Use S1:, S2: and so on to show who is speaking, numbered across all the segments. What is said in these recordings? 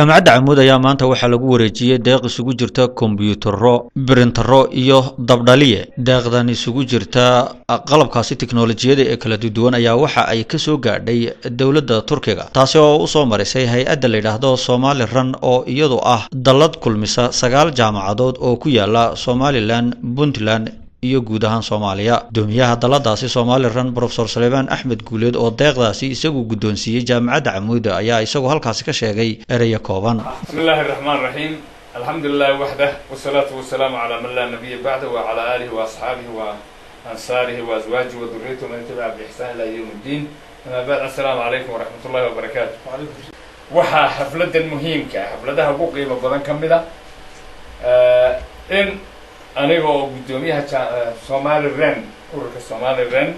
S1: jaamacadda Camuud ayaa maanta waxaa lagu wareejiyay deeq isugu jirta kombiyuutarro, printero iyo dabdhaliye. Deeqdan isugu jirta qalabkaasi tiknoolajiyada ee kala duwan ayaa waxa ay ka soo gaadhay dawladda Turkiga, taasi oo u soo marisay hay'adda la yiraahdo Somali Run oo iyadu ah dallad kulmisa 9 jaamacadood oo ku yaala Somaliland, Puntland iyo guud ahaan Soomaaliya. Doomiyaha dalladaasi Somali Run Professor Suleymaan Axmed Guuleed oo deeqdaasi isagu guddoonsiiyay jaamacadda Camuud ayaa isagu halkaasi ka sheegay ereyo kooban.
S2: Bismillahir Rahmaanir Rahiim. Alhamdulillah wahdah wassalatu wassalamu ala man la nabiyya ba'dahu wa ala alihi wa ashabihi wa ansarihi wa azwajihi wa dhurriyyatihi man tabi'a bi ihsan ila yawmiddin. Amma ba'd, assalamu alaykum wa rahmatullahi wa barakatuh. Waxa xafladan muhiimka xafladaha ugu qiimo badan kamida in aniga oo gudoomiyaha Somali Run ururka Somali Run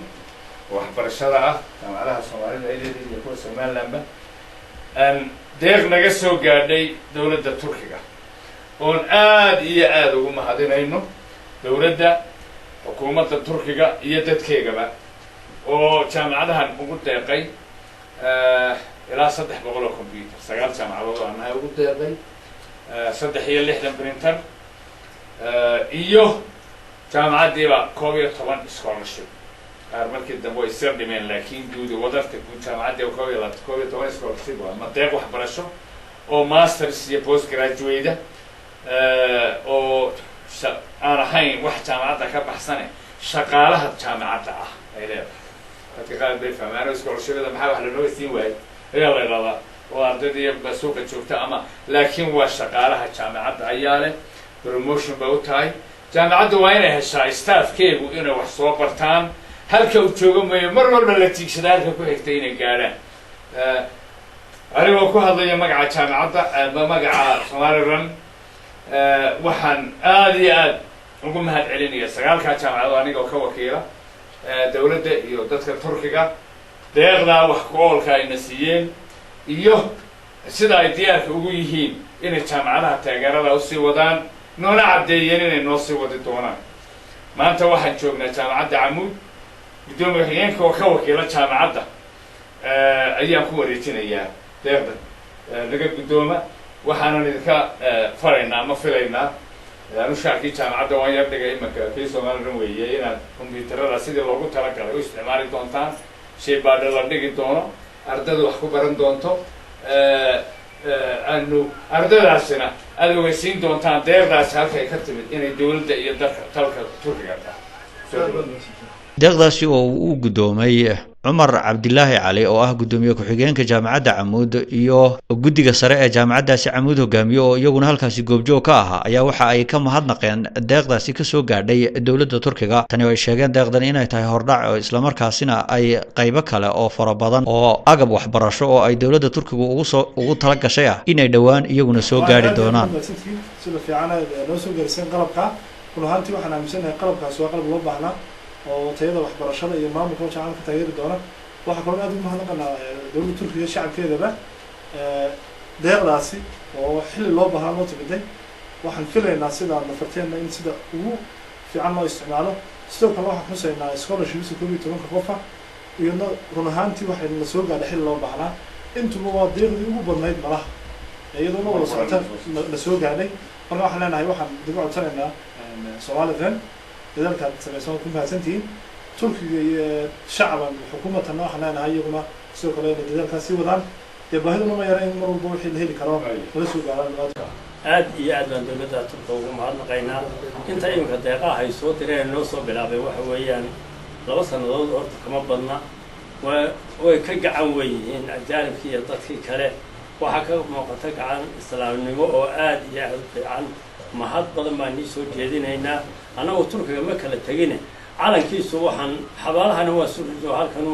S2: waxbarashada ah jaamacadaha Soomaalida iyo kuwa Somaliland deeq naga soo gaadhay dawladda Turkiga oo aad iyo aad ugu mahadinayno dawladda xukuumadda Turkiga iyo dadkeegaba oo jaamacadahan ugu deeqay ilaa 300 computer 9 jaamacadood oo aan ugu deeqay 360 printer iyo jaamacadiiba 12 scholarship markii dambe way sir dhimeen laakiin guud wadarta guud jaamacadii 12 scholarship ama deeq waxbarasho oo masters iyo postgraduate oo aan ahayn wax jaamacadda ka baxsane shaqaalaha jaamacadda ah ay leedahay dadka qaar bay fahmaan scholarshipda maxaa wax loo siin waayay ayaa la yiraahdaa oo ardayda suuqa joogta ama laakiin waa shaqaalaha jaamacadda ayaa leh promotion ba u tahay jaamacaddu waa inay heshaa staffkeegu inay wax soo bartaan halka uu joogo mar walba la tiigsada halka ku xigtay inay gaaraan anigoo ku hadlaya magaca jaamacadda ama magaca Somali Run waxaan aad iyo aad ugu mahad celinaya 9 jaamacadood anigoo ka wakiila dawladda iyo dadka Turkiga deeqda wax ku oolka ay nasiyeen iyo sida ay diyaarka ugu yihiin inay jaamacadaha taageerada u sii wadaan noona cadeeyeen inay noo sii wadi doonaan maanta waxaan joognaa jaamacadda Camuud gudoomiyaha oo ka wakiila jaamacadda ayaan ku wareejinayaa deeqda laga gudooma waxaan idinka faraynaa ma filaynaa aanu shaakii jaamacadda waan yar dhigay marka kii Somali Run weeyay inaad kombiyuutarada sidii loogu talagalay u isticmaali doontaan shay baadha la dhigi doono ardaydu wax ku baran doonto أنه أردنا أنا وسين دون تان دير راس هالك كتبت إن الدولة يدرك تلك تركيا.
S1: deeqdaasi oo uu gudoomay Cumar Cabdilaahi Cali oo ah gudoomiye ku-xigeenka jaamacadda Camuud iyo guddiga sare ee jaamacaddaasi Camuud hogaamiyo oo iyaguna halkaasi goobjoog ka ahaa ayaa waxa ay ka mahadnaqeen deeqdaasi ka soo gaadhay dawladda Turkiga tani oo ay sheegeen deeqdan inay tahay hordhac oo isla markaasina ay qaybo kale oo fara badan oo agab waxbarasho oo ay dawladda Turkiga ugu tala gashay inay dhawaan iyaguna soo gaari doonaan
S3: sida fiican loo soo gaarsiin qalabka kulahantii waxaan aaminsanahay qalabkaas waa qalab loo baahnaa oo tayada waxbarashada iyo maamulka jaamacadda ka taageeri doona waxa kale aad ugu mahadnaqanaa dawladda Turkiga shacabkeedaba deeqdaasi oo xilli loo baahan loo tibiday waxaan filaynaa sida nafarteena in sida ugu fiican loo isticmaalo sidoo kale waxaan xusaynaa scholarships 12 qof iyo run ahaantii waxay la soo gaadhay xilli loo baahnaa intuba waa deeqdii ugu badnayd malaha iyadoo wada socota la soo gaadhay marka waxaan leenahay waxaan dib u codsanaynaa Somali Run dadka sameeyay ku mahadsantiin Turkiga iyo shacabka xukuumadda waxaan leenahay iyaguna sidoo kale dadaalkaasi wadaan baahiduna ma yareen mar walba wixii la heli karo wala soo gaaraan
S4: aad iyo aad baan dawladda Turkiga ugu mahadnaqaynaa inta imka deeqaha ay soo direen noo soo bilaabay waxa weeyaan 2 sanadood horta kama badna way ka gacan weeyeen ajaanibkii iyo dadkii kale waxa ka muuqata gacan islaamnimo oo aad iyo aad fiican mahad badan baan soo jeedinaynaa anagoo Turkiga ma kala tagin calankiisu waxaan xabaalahana waa soo halkan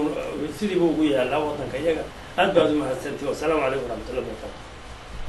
S4: sidii ugu yaala wadanka iyaga aad baad u mahadsantii wassalaamu calaykum warahmatullahi wabarakatuh